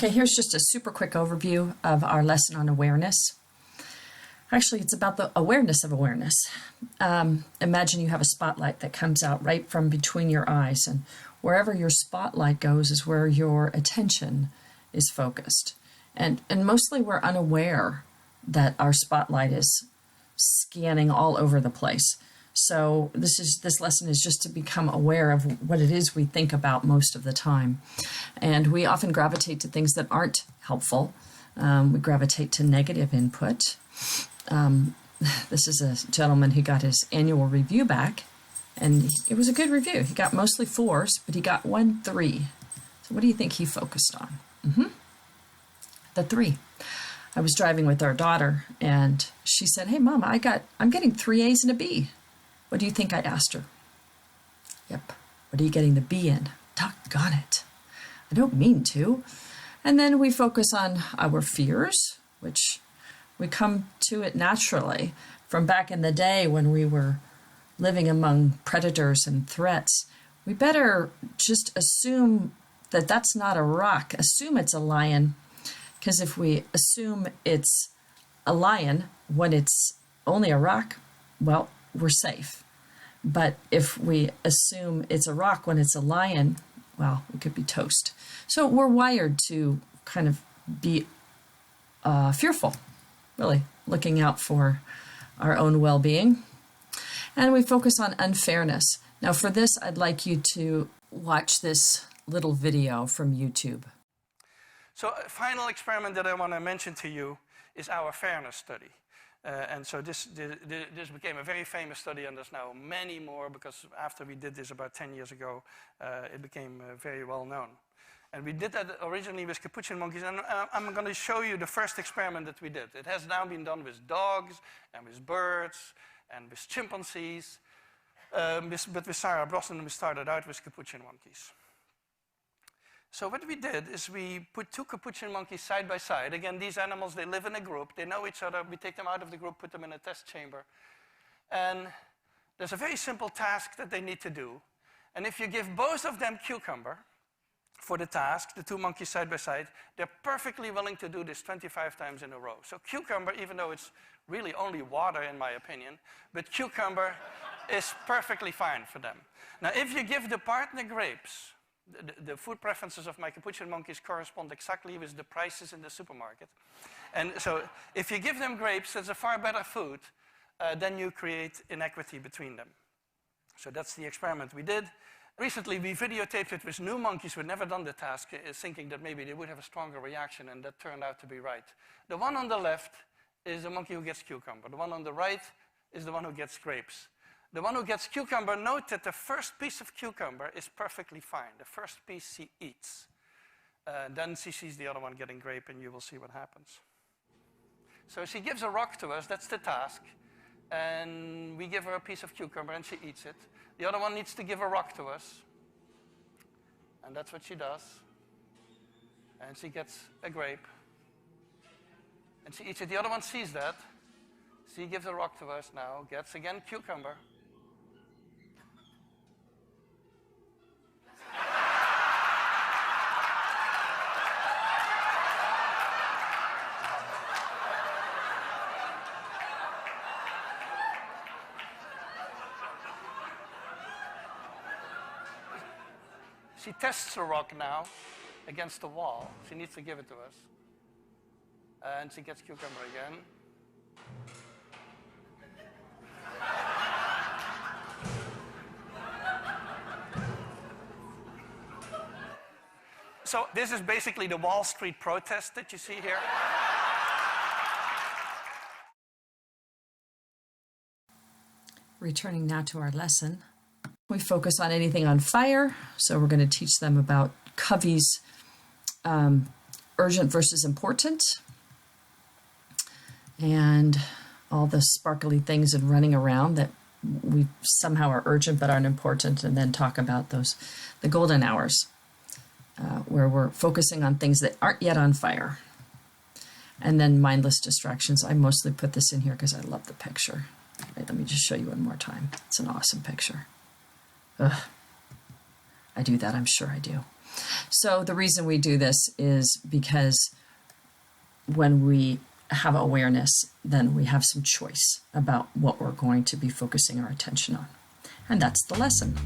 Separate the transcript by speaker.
Speaker 1: Okay, here's just a super quick overview of our lesson on awareness. Actually, it's about the awareness of awareness. Imagine you have a spotlight that comes out right from between your eyes, and wherever your spotlight goes is where your attention is focused. And mostly we're unaware that our spotlight is scanning all over the place. So this lesson is just to become aware of what it is we think about most of the time. And we often gravitate to things that aren't helpful. We gravitate to negative input. This is a gentleman who got his annual review back, and it was a good review. He got mostly 4s, but he got 1 3. So what do you think he focused on? The 3. I was driving with our daughter, and she said, "Hey, Mom, I'm getting 3 A's and a B." What do you think I asked her? Yep. What are you getting the B in? Doggone it. I don't mean to. And then we focus on our fears, which we come to it naturally from back in the day when we were living among predators and threats. We better just assume that that's not a rock. Assume it's a lion, because if we assume it's a lion when it's only a rock, well, we're safe. But if we assume it's a rock when it's a lion, well, we could be toast. So we're wired to kind of be fearful, really looking out for our own well-being. And we focus on unfairness. Now for this, I'd like you to watch this little video from YouTube.
Speaker 2: So a final experiment that I want to mention to you is our fairness study. And so this became a very famous study, and there's now many more, because after we did this about 10 years ago, it became very well known. And we did that originally with capuchin monkeys, and I'm going to show you the first experiment that we did. It has now been done with dogs, and with birds, and with chimpanzees. But with Sarah Brosnan, we started out with capuchin monkeys. So what we did is we put 2 capuchin monkeys side by side. Again, these animals, they live in a group. They know each other. We take them out of the group, put them in a test chamber. And there's a very simple task that they need to do. And if you give both of them cucumber for the task, the 2 monkeys side by side, they're perfectly willing to do this 25 times in a row. So cucumber, even though it's really only water in my opinion, but cucumber is perfectly fine for them. Now, if you give the partner grapes, the food preferences of my capuchin monkeys correspond exactly with the prices in the supermarket. And so if you give them grapes, that's a far better food, then you create inequity between them. So that's the experiment we did. Recently, we videotaped it with new monkeys who had never done the task, thinking that maybe they would have a stronger reaction, and that turned out to be right. The one on the left is the monkey who gets cucumber. The one on the right is the one who gets grapes. The one who gets cucumber, note that the first piece of cucumber is perfectly fine. The first piece she eats. Then she sees the other one getting grape, and you will see what happens. So she gives a rock to us, that's the task. And we give her a piece of cucumber, and she eats it. The other one needs to give a rock to us. And that's what she does. And she gets a grape. And she eats it. The other one sees that. She gives a rock to us now, gets again cucumber. She tests the rock now against the wall. She needs to give it to us. And she gets cucumber again. So this is basically the Wall Street protest that you see here.
Speaker 1: Returning now to our lesson. We focus on anything on fire, so we're going to teach them about Covey's urgent versus important, and all the sparkly things and running around that we somehow are urgent but aren't important, and then talk about the golden hours, where we're focusing on things that aren't yet on fire. And then mindless distractions. I mostly put this in here because I love the picture. Right, let me just show you one more time. It's an awesome picture. Ugh. I do that, I'm sure I do. So the reason we do this is because when we have awareness, then we have some choice about what we're going to be focusing our attention on. And that's the lesson.